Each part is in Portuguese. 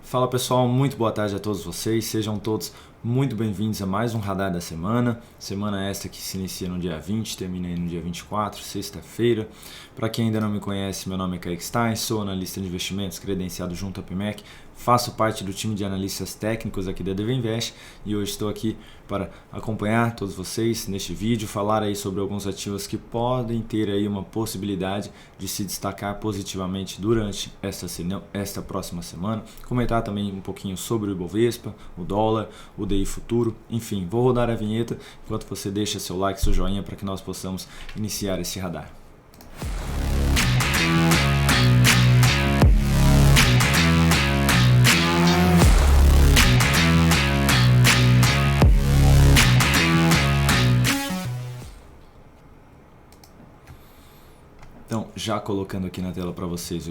Fala pessoal, muito boa tarde a todos vocês, sejam todos muito bem-vindos a mais um Radar da Semana. Semana esta que se inicia no dia 20, termina aí no dia 24, sexta-feira. Para quem ainda não me conhece, meu nome é Kaique Stein, sou analista de investimentos credenciado junto à PMEC, faço parte do time de analistas técnicos aqui da Devinvest e hoje estou aqui para acompanhar todos vocês neste vídeo, falar aí sobre alguns ativos que podem ter aí uma possibilidade de se destacar positivamente durante esta próxima semana, comentar também um pouquinho sobre o Ibovespa, o dólar, o DI futuro, enfim, vou rodar a vinheta enquanto você deixa seu like, seu joinha para que nós possamos iniciar esse radar. Então, já colocando aqui na tela para vocês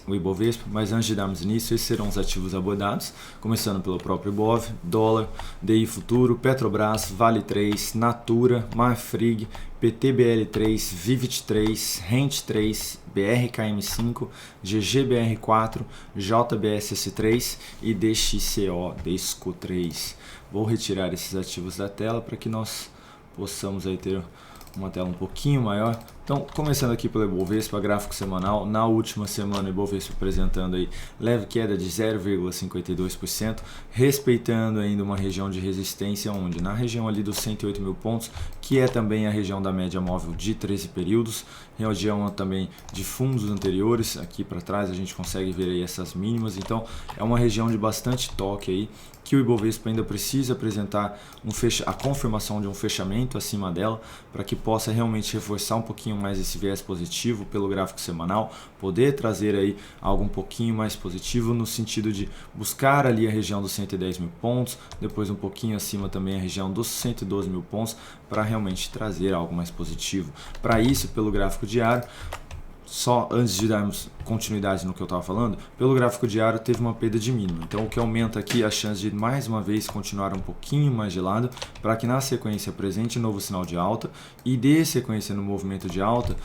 o Ibovespa, mas antes de darmos início, esses serão os ativos abordados, começando pelo próprio Ibov, dólar, DI futuro, Petrobras, Vale 3, Natura, Marfrig, PTBL3, Vivit 3, Rent 3, BRKM5, GGBR4, JBSS3 e DXCO 3. Vou retirar esses ativos da tela para que nós possamos aí ter uma tela um pouquinho maior. Então, começando aqui pelo Ibovespa, gráfico semanal, na última semana o Ibovespa apresentando aí leve queda de 0,52%, respeitando ainda uma região de resistência onde na região ali dos 108 mil pontos, que é também a região da média móvel de 13 períodos, região também de fundos anteriores, aqui para trás a gente consegue ver aí essas mínimas, então é uma região de bastante toque aí, que o Ibovespa ainda precisa apresentar a confirmação de um fechamento acima dela, para que possa realmente reforçar um pouquinho mais esse viés positivo pelo gráfico semanal, poder trazer aí algo um pouquinho mais positivo no sentido de buscar ali a região dos 110 mil pontos, depois um pouquinho acima também a região dos 112 mil pontos, para realmente trazer algo mais positivo. Para isso, pelo gráfico diário, só antes de darmos continuidade no que eu estava falando, pelo gráfico diário teve uma perda de mínimo, então o que aumenta aqui a chance de mais uma vez continuar um pouquinho mais de lado, para que na sequência apresente um novo sinal de alta e dê sequência no movimento de alta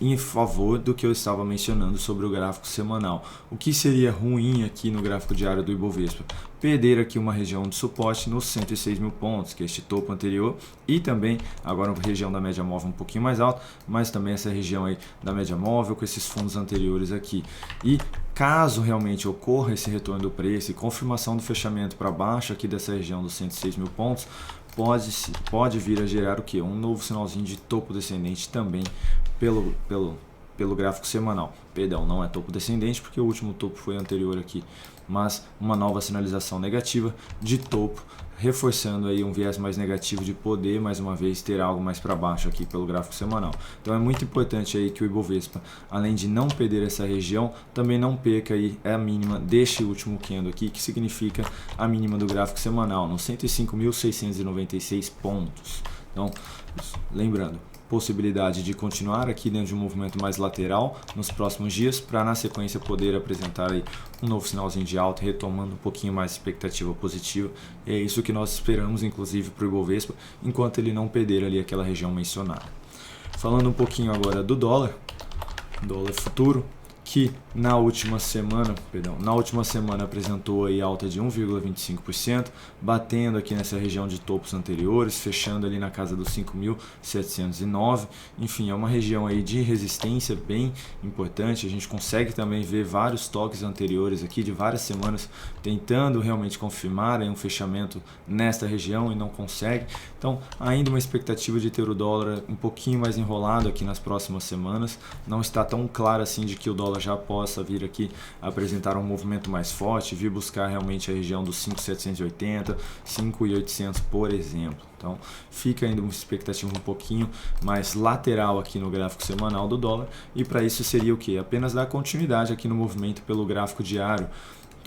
em favor do que eu estava mencionando sobre o gráfico semanal. O que seria ruim aqui no gráfico diário do Ibovespa? Perder aqui uma região de suporte nos 106 mil pontos, que é este topo anterior, e também agora uma região da média móvel um pouquinho mais alta, mas também essa região aí da média móvel com esses fundos anteriores aqui. E caso realmente ocorra esse retorno do preço e confirmação do fechamento para baixo aqui dessa região dos 106 mil pontos, pode vir a gerar o que? Um novo sinalzinho de topo descendente também pelo gráfico semanal. Perdão, não é topo descendente porque o último topo foi anterior aqui, mas uma nova sinalização negativa de topo, reforçando aí um viés mais negativo de poder mais uma vez ter algo mais para baixo aqui pelo gráfico semanal. Então é muito importante aí que o Ibovespa, além de não perder essa região, também não perca aí a mínima deste último candle aqui, que significa a mínima do gráfico semanal, nos 105.696 pontos. Então, lembrando, possibilidade de continuar aqui dentro de um movimento mais lateral nos próximos dias, para na sequência poder apresentar aí um novo sinalzinho de alta, retomando um pouquinho mais expectativa positiva. E é isso que nós esperamos, inclusive, para o Ibovespa, enquanto ele não perder ali aquela região mencionada. Falando um pouquinho agora do dólar futuro, que na última semana apresentou aí alta de 1,25%, batendo aqui nessa região de topos anteriores, fechando ali na casa dos 5.709. Enfim, é uma região aí de resistência bem importante. A gente consegue também ver vários toques anteriores aqui de várias semanas tentando realmente confirmar aí um fechamento nesta região e não consegue. Então, ainda uma expectativa de ter o dólar um pouquinho mais enrolado aqui nas próximas semanas. Não está tão claro assim de que o dólar já possa vir aqui apresentar um movimento mais forte, vir buscar realmente a região dos 5.780, 5.800, por exemplo. Então, fica ainda uma expectativa um pouquinho mais lateral aqui no gráfico semanal do dólar, e para isso seria o que? Apenas dar continuidade aqui no movimento pelo gráfico diário,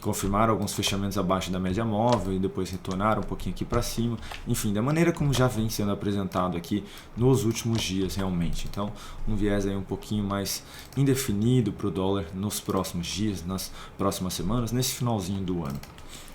confirmar alguns fechamentos abaixo da média móvel e depois retornar um pouquinho aqui para cima, enfim, da maneira como já vem sendo apresentado aqui nos últimos dias realmente. Então, um viés aí um pouquinho mais indefinido para o dólar nos próximos dias, nas próximas semanas, nesse finalzinho do ano.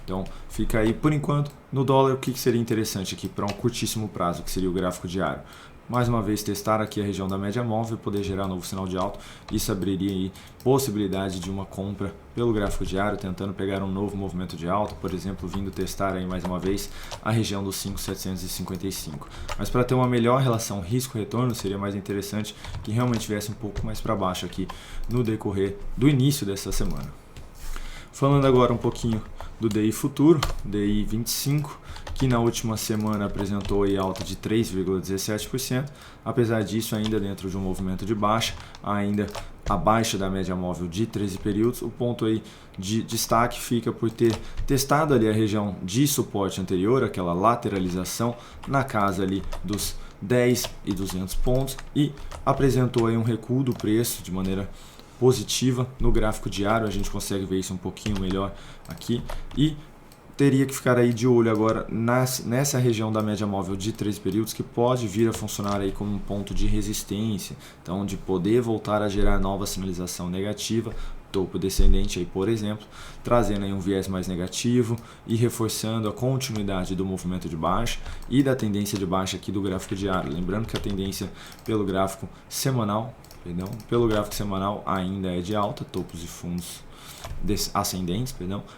Então, fica aí por enquanto no dólar. O que seria interessante aqui para um curtíssimo prazo, que seria o gráfico diário? mais uma vez testar aqui a região da média móvel e poder gerar novo sinal de alta. Isso abriria aí possibilidade de uma compra pelo gráfico diário, tentando pegar um novo movimento de alta, por exemplo, vindo testar aí mais uma vez a região dos 5.755. Mas para ter uma melhor relação risco-retorno, seria mais interessante que realmente viesse um pouco mais para baixo aqui no decorrer do início dessa semana. Falando agora um pouquinho do DI futuro, DI 25, que na última semana apresentou aí alta de 3,17%, apesar disso ainda dentro de um movimento de baixa, ainda abaixo da média móvel de 13 períodos. O ponto aí de destaque fica por ter testado ali a região de suporte anterior, aquela lateralização na casa ali dos 10 e 200 pontos, e apresentou aí um recuo do preço de maneira positiva no gráfico diário. A gente consegue ver isso um pouquinho melhor aqui, e teria que ficar aí de olho agora nessa região da média móvel de 13 períodos, que pode vir a funcionar aí como um ponto de resistência, então de poder voltar a gerar nova sinalização negativa, topo descendente aí, por exemplo, trazendo aí um viés mais negativo e reforçando a continuidade do movimento de baixa e da tendência de baixa aqui do gráfico diário. Lembrando que a tendência pelo gráfico semanal, ainda é de alta, topos e fundos ascendentes,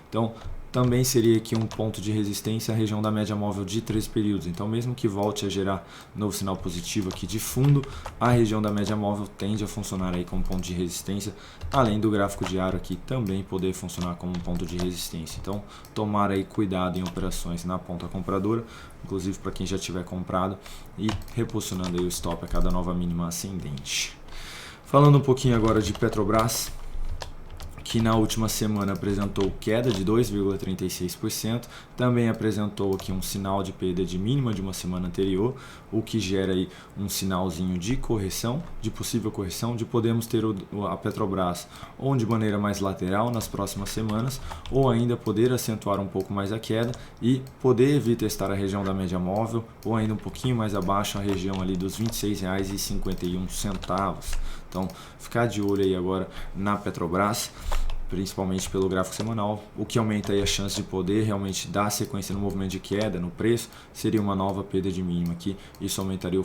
então também seria aqui um ponto de resistência a região da média móvel de 13 períodos. Então, mesmo que volte a gerar novo sinal positivo aqui de fundo, a região da média móvel tende a funcionar aí como ponto de resistência, além do gráfico diário aqui também poder funcionar como um ponto de resistência. Então, tomar aí cuidado em operações na ponta compradora, inclusive para quem já tiver comprado, e reposicionando aí o stop a cada nova mínima ascendente. Falando um pouquinho agora de Petrobras, que na última semana apresentou queda de 2,36%, também apresentou aqui um sinal de perda de mínima de uma semana anterior, o que gera aí um sinalzinho de correção, de possível correção, de podemos ter a Petrobras ou de maneira mais lateral nas próximas semanas, ou ainda poder acentuar um pouco mais a queda e poder vir testar a região da média móvel, ou ainda um pouquinho mais abaixo a região ali dos R$ 26,51. Então, ficar de olho aí agora na Petrobras, principalmente pelo gráfico semanal, o que aumenta aí a chance de poder realmente dar sequência no movimento de queda no preço, seria uma nova perda de mínima aqui. Isso aumentaria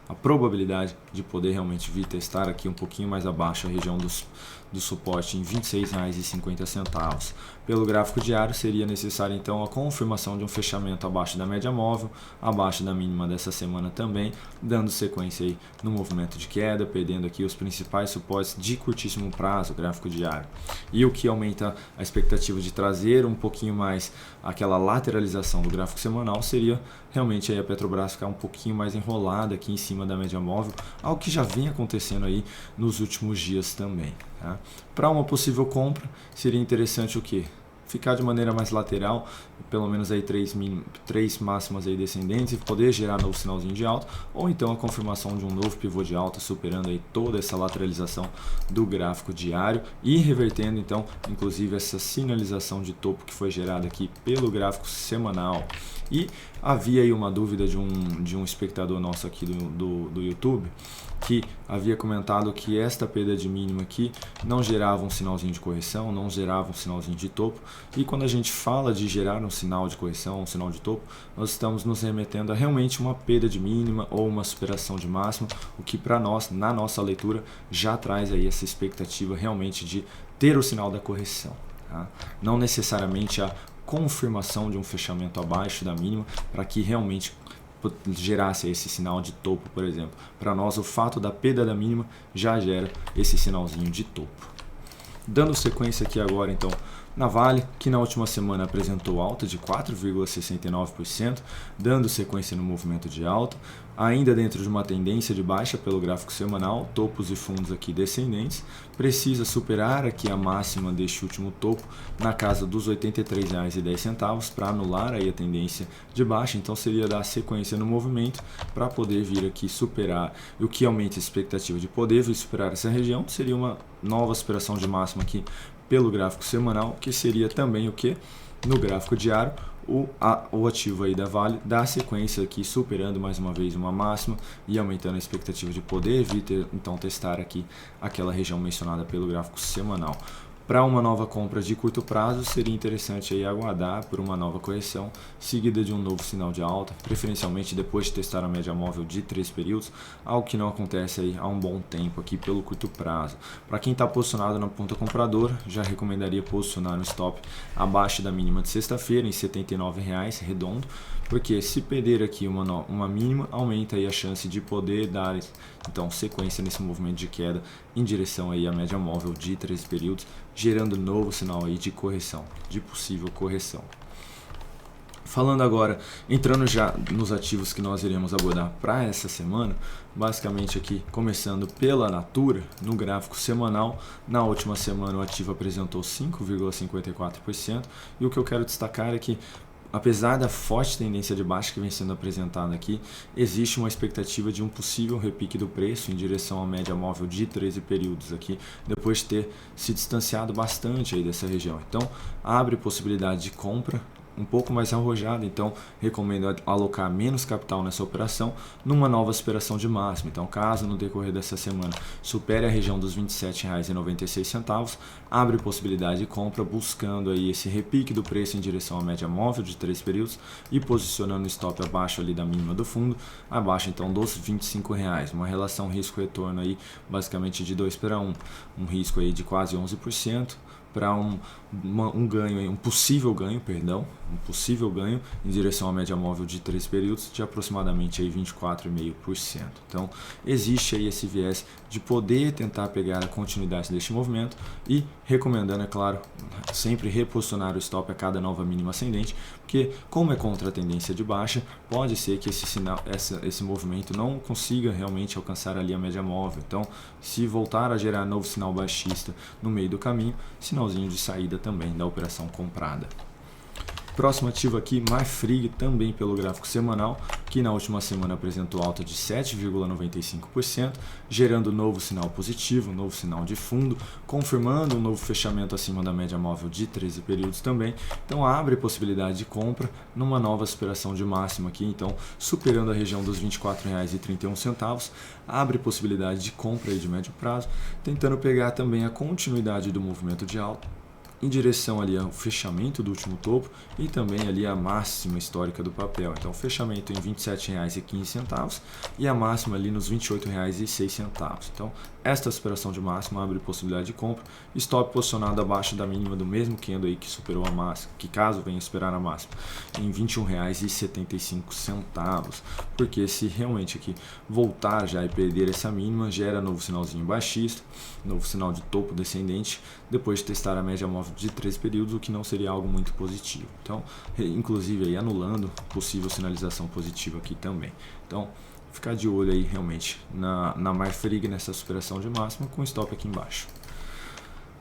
a probabilidade de poder realmente vir testar aqui um pouquinho mais abaixo a região do suporte em R$ 26,50. Pelo gráfico diário, seria necessário então a confirmação de um fechamento abaixo da média móvel, abaixo da mínima dessa semana também, dando sequência aí no movimento de queda, perdendo aqui os principais suportes de curtíssimo prazo, gráfico diário. E o que aumenta a expectativa de trazer um pouquinho mais aquela lateralização do gráfico semanal seria realmente aí a Petrobras ficar um pouquinho mais enrolada aqui em cima da média móvel, algo que já vinha acontecendo aí nos últimos dias também. Tá? Para uma possível compra, seria interessante o quê? Ficar de maneira mais lateral, pelo menos aí três máximas aí descendentes, e poder gerar novo sinalzinho de alta, ou então a confirmação de um novo pivô de alta, superando aí toda essa lateralização do gráfico diário e revertendo então, inclusive, essa sinalização de topo que foi gerada aqui pelo gráfico semanal. E havia aí uma dúvida de um espectador nosso aqui do YouTube, que havia comentado que esta perda de mínima aqui não gerava um sinalzinho de correção, não gerava um sinalzinho de topo. E quando a gente fala de gerar um sinal de correção, um sinal de topo, nós estamos nos remetendo a realmente uma perda de mínima ou uma superação de máxima, o que para nós, na nossa leitura, já traz aí essa expectativa realmente de ter o sinal da correção. Tá? Não necessariamente a confirmação de um fechamento abaixo da mínima para que realmente gerasse esse sinal de topo, por exemplo. Para nós, o fato da perda da mínima já gera esse sinalzinho de topo. Dando sequência aqui agora, então, na Vale, que na última semana apresentou alta de 4,69%, dando sequência no movimento de alta, ainda dentro de uma tendência de baixa pelo gráfico semanal, topos e fundos aqui descendentes, precisa superar aqui a máxima deste último topo na casa dos R$ 83,10 para anular aí a tendência de baixa. Então seria dar sequência no movimento para poder vir aqui superar, e o que aumenta a expectativa de poder vir superar essa região seria uma nova superação de máxima aqui pelo gráfico semanal, que seria também o que? No gráfico diário, o ativo aí da Vale dá sequência aqui, superando mais uma vez uma máxima e aumentando a expectativa de poder vir então testar aqui aquela região mencionada pelo gráfico semanal. Para uma nova compra de curto prazo, seria interessante aí aguardar por uma nova correção, seguida de um novo sinal de alta, preferencialmente depois de testar a média móvel de 3 períodos, algo que não acontece aí há um bom tempo aqui pelo curto prazo. Para quem está posicionado na ponta compradora, já recomendaria posicionar no stop abaixo da mínima de sexta-feira, em R$ 79,00 redondo, porque se perder aqui uma mínima, aumenta aí a chance de poder dar então sequência nesse movimento de queda em direção aí à média móvel de 3 períodos, gerando novo sinal aí de correção, de possível correção. Falando agora, entrando já nos ativos que nós iremos abordar para essa semana, basicamente aqui começando pela Natura, no gráfico semanal, na última semana o ativo apresentou 5,54%, e o que eu quero destacar é que apesar da forte tendência de baixa que vem sendo apresentada aqui, existe uma expectativa de um possível repique do preço em direção à média móvel de 13 períodos aqui, depois de ter se distanciado bastante aí dessa região. Então, abre possibilidade de compra um pouco mais arrojada, então recomendo alocar menos capital nessa operação numa nova superação de máximo. Então, caso no decorrer dessa semana supere a região dos R$ 27,96, abre possibilidade de compra buscando aí esse repique do preço em direção à média móvel de 3 períodos e posicionando o stop abaixo ali da mínima do fundo, abaixo então dos R$ 25,00, uma relação risco-retorno aí basicamente de 2:1, um risco aí de quase 11%, para um possível ganho em direção à média móvel de 3 períodos de aproximadamente aí 24,5%. Então, existe aí esse viés de poder tentar pegar a continuidade deste movimento e recomendando, é claro, sempre reposicionar o stop a cada nova mínima ascendente, porque como é contra a tendência de baixa, pode ser que esse movimento não consiga realmente alcançar ali a média móvel. Então, se voltar a gerar novo sinal baixista no meio do caminho, sinalzinho de saída também da operação comprada. Próximo ativo aqui, Marfrig, também pelo gráfico semanal, que na última semana apresentou alta de 7,95%, gerando novo sinal positivo, novo sinal de fundo, confirmando um novo fechamento acima da média móvel de 13 períodos também. Então abre possibilidade de compra numa nova superação de máxima aqui, então superando a região dos R$ 24,31, abre possibilidade de compra aí de médio prazo, tentando pegar também a continuidade do movimento de alta em direção ali ao fechamento do último topo e também ali a máxima histórica do papel. Então, fechamento em R$ 27,15 e a máxima ali nos R$ 28,06. Então, esta superação de máxima abre possibilidade de compra, stop posicionado abaixo da mínima do mesmo candle aí que superou a máxima, que caso venha esperar a máxima, em R$ 21,75, porque se realmente aqui voltar já e perder essa mínima, gera novo sinalzinho baixista, novo sinal de topo descendente, depois de testar a média móvel de 3 períodos, o que não seria algo muito positivo. Então, inclusive aí anulando possível sinalização positiva aqui também. Então, ficar de olho aí realmente na Marfrig, nessa superação de máxima, com stop aqui embaixo.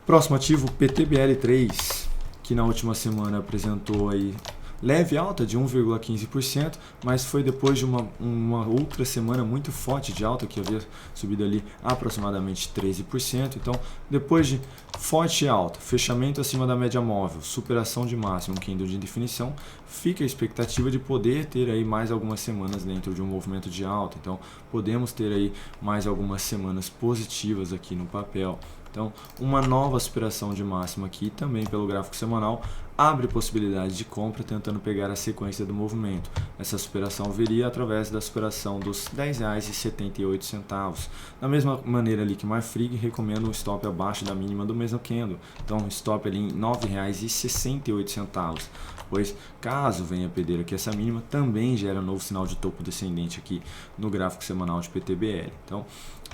Próximo ativo, PTBL3, que na última semana apresentou aí leve alta de 1,15%, mas foi depois de uma outra semana muito forte de alta, que havia subido ali aproximadamente 13%. Então, depois de forte alta, fechamento acima da média móvel, superação de máximo, candle de definição, fica a expectativa de poder ter aí mais algumas semanas dentro de um movimento de alta. Então, podemos ter aí mais algumas semanas positivas aqui no papel. Então, uma nova superação de máxima aqui, também pelo gráfico semanal, abre possibilidade de compra tentando pegar a sequência do movimento. Essa superação viria através da superação dos R$ 10,78. Da mesma maneira ali que Marfrig, recomendo um stop abaixo da mínima do mesmo candle. Então, stop ali em R$ 9,68. Pois caso venha perder aqui essa mínima, também gera novo sinal de topo descendente aqui no gráfico semanal de PTBL. Então,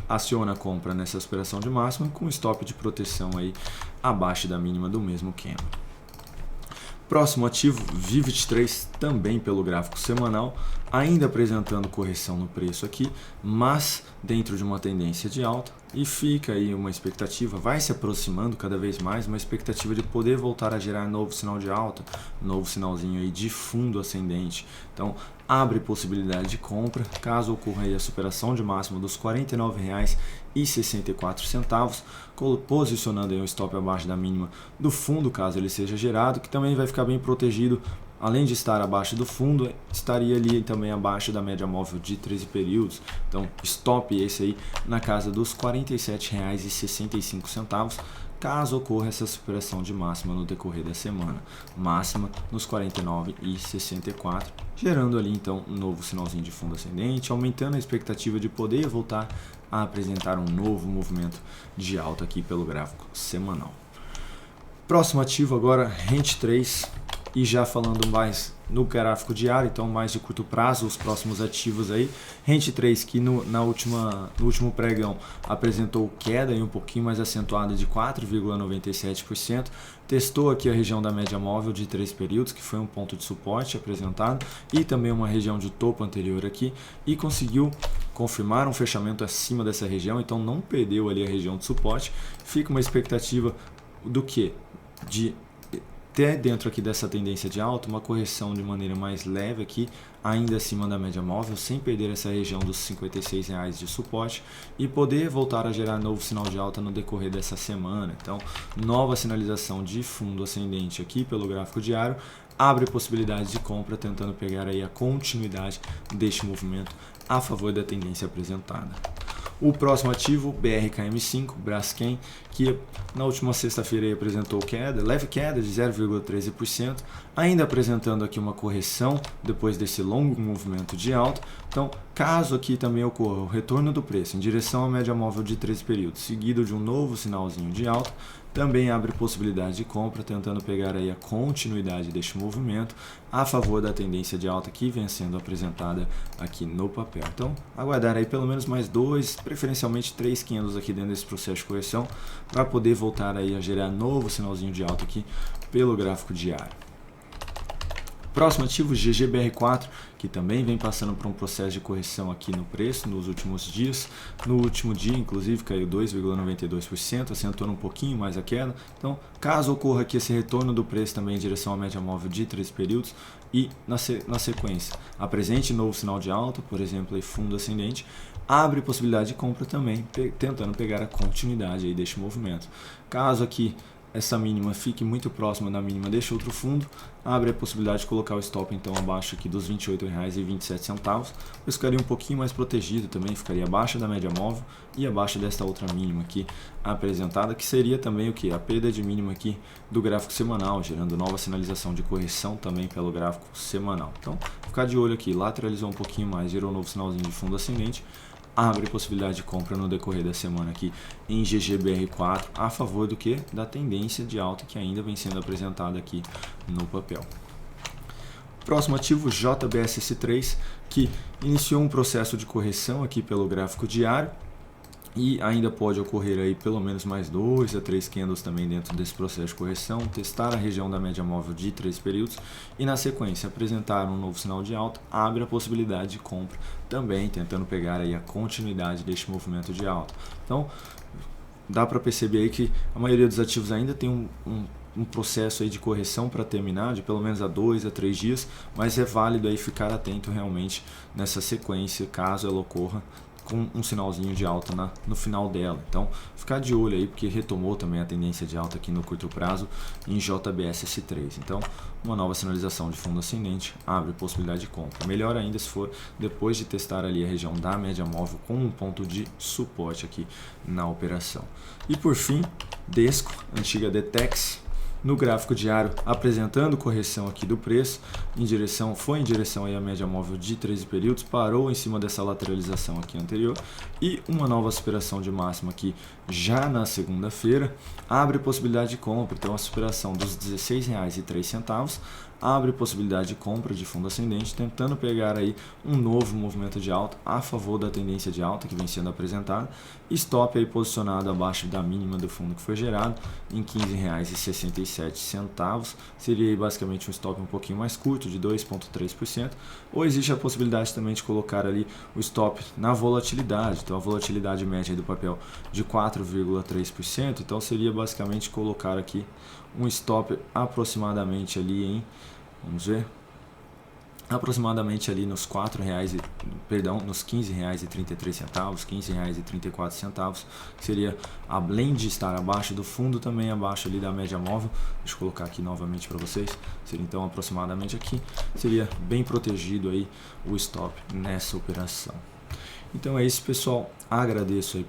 aciona a compra nessa superação de máxima com stop de proteção aí abaixo da mínima do mesmo candle. Próximo ativo, Vivit3, também pelo gráfico semanal, ainda apresentando correção no preço aqui, mas dentro de uma tendência de alta, e fica aí uma expectativa, vai se aproximando cada vez mais, uma expectativa de poder voltar a gerar novo sinal de alta, novo sinalzinho aí de fundo ascendente. Então, abre possibilidade de compra, caso ocorra aí a superação de máximo dos R$ 49,64, posicionando aí um stop abaixo da mínima do fundo, caso ele seja gerado, que também vai ficar bem protegido. Além de estar abaixo do fundo, estaria ali também abaixo da média móvel de 13 períodos. Então, stop esse aí na casa dos R$ 47,65, caso ocorra essa superação de máxima no decorrer da semana, máxima nos 49,64, gerando ali então um novo sinalzinho de fundo ascendente, aumentando a expectativa de poder voltar a apresentar um novo movimento de alta aqui pelo gráfico semanal. Próximo ativo agora, Rent 3, e já falando mais no gráfico diário, então mais de curto prazo, os próximos ativos aí. Rent 3 que no último pregão apresentou queda aí um pouquinho mais acentuada de 4,97%, testou aqui a região da média móvel de 3 períodos, que foi um ponto de suporte apresentado, e também uma região de topo anterior aqui, e conseguiu confirmar um fechamento acima dessa região, então não perdeu ali a região de suporte. Fica uma expectativa do que? De ter dentro aqui dessa tendência de alta uma correção de maneira mais leve aqui, ainda acima da média móvel, sem perder essa região dos R$ 56,00 de suporte, e poder voltar a gerar novo sinal de alta no decorrer dessa semana. Então, nova sinalização de fundo ascendente aqui pelo gráfico diário, abre possibilidades de compra, tentando pegar aí a continuidade deste movimento a favor da tendência apresentada. O próximo ativo, BRKM5, Braskem, que na última sexta-feira apresentou queda, leve queda de 0,13%, ainda apresentando aqui uma correção depois desse longo movimento de alta. Então, caso aqui também ocorra o retorno do preço em direção à média móvel de 13 períodos, seguido de um novo sinalzinho de alta, também abre possibilidade de compra, tentando pegar aí a continuidade deste movimento a favor da tendência de alta que vem sendo apresentada aqui no papel. Então, aguardar aí pelo menos mais 2, preferencialmente 3 candles aqui dentro desse processo de correção, para poder voltar aí a gerar novo sinalzinho de alta aqui pelo gráfico diário. Próximo ativo, GGBR4, que também vem passando por um processo de correção aqui no preço nos últimos dias. No último dia, inclusive, caiu 2,92%, acentuando um pouquinho mais a queda. Então, caso ocorra aqui esse retorno do preço também em direção à média móvel de 3 períodos e na sequência apresente novo sinal de alta, por exemplo, aí fundo ascendente, abre possibilidade de compra também, tentando pegar a continuidade aí deste movimento. Caso aqui essa mínima fique muito próxima da mínima deste outro fundo, abre a possibilidade de colocar o stop então abaixo aqui dos R$ 28,27, eu ficaria um pouquinho mais protegido também, ficaria abaixo da média móvel e abaixo desta outra mínima aqui apresentada, que seria também o que? A perda de mínima aqui do gráfico semanal, gerando nova sinalização de correção também pelo gráfico semanal. Então, ficar de olho aqui, lateralizou um pouquinho mais, gerou um novo sinalzinho de fundo ascendente, abre possibilidade de compra no decorrer da semana aqui em GGBR4 a favor do que? Da tendência de alta que ainda vem sendo apresentada aqui no papel. Próximo ativo, JBSS3, que iniciou um processo de correção aqui pelo gráfico diário e ainda pode ocorrer aí pelo menos mais 2 a 3 candles também dentro desse processo de correção, testar a região da média móvel de 3 períodos e na sequência apresentar um novo sinal de alta, abre a possibilidade de compra também, tentando pegar aí a continuidade deste movimento de alta. Então, dá para perceber aí que a maioria dos ativos ainda tem um processo aí de correção para terminar, de pelo menos a 2 a 3 dias, mas é válido aí ficar atento realmente nessa sequência, caso ela ocorra com um sinalzinho de alta no final dela. Então, ficar de olho aí, porque retomou também a tendência de alta aqui no curto prazo em JBSS3. Então, uma nova sinalização de fundo ascendente abre possibilidade de compra. Melhor ainda se for depois de testar ali a região da média móvel com um ponto de suporte aqui na operação. E por fim, Desco, antiga Detex, no gráfico diário apresentando correção aqui do preço, foi em direção aí à média móvel de 13 períodos, parou em cima dessa lateralização aqui anterior e uma nova superação de máxima aqui já na segunda-feira, abre possibilidade de compra, então a superação dos R$ 16,03 abre possibilidade de compra de fundo ascendente, tentando pegar aí um novo movimento de alta a favor da tendência de alta que vem sendo apresentada, stop aí posicionado abaixo da mínima do fundo que foi gerado em R$ 15,67, seria aí basicamente um stop um pouquinho mais curto, de 2,3%, ou existe a possibilidade também de colocar ali o stop na volatilidade, então a volatilidade média do papel de 4,3%, então seria basicamente colocar aqui um stop aproximadamente ali em, vamos ver, aproximadamente ali nos nos R$ 15,33, R$ 15,34, que seria, além de estar abaixo do fundo, também abaixo ali da média móvel. Deixa eu colocar aqui novamente para vocês, seria então aproximadamente aqui, seria bem protegido aí o stop nessa operação. Então é isso, pessoal. Agradeço aí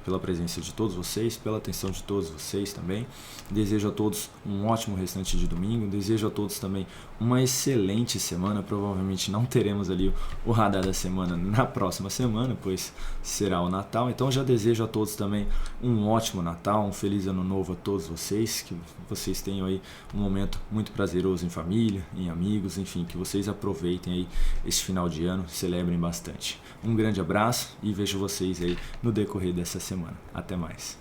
pela presença de todos vocês, pela atenção de todos vocês também. Desejo a todos um ótimo restante de domingo. Desejo a todos também uma excelente semana. Provavelmente não teremos ali o radar da semana na próxima semana, pois será o Natal. Então já desejo a todos também um ótimo Natal, um feliz ano novo a todos vocês. Que vocês tenham aí um momento muito prazeroso em família, em amigos, enfim, que vocês aproveitem aí esse final de ano, celebrem bastante. Um grande abraço e vejo vocês aí no decorrer dessa semana. Até mais.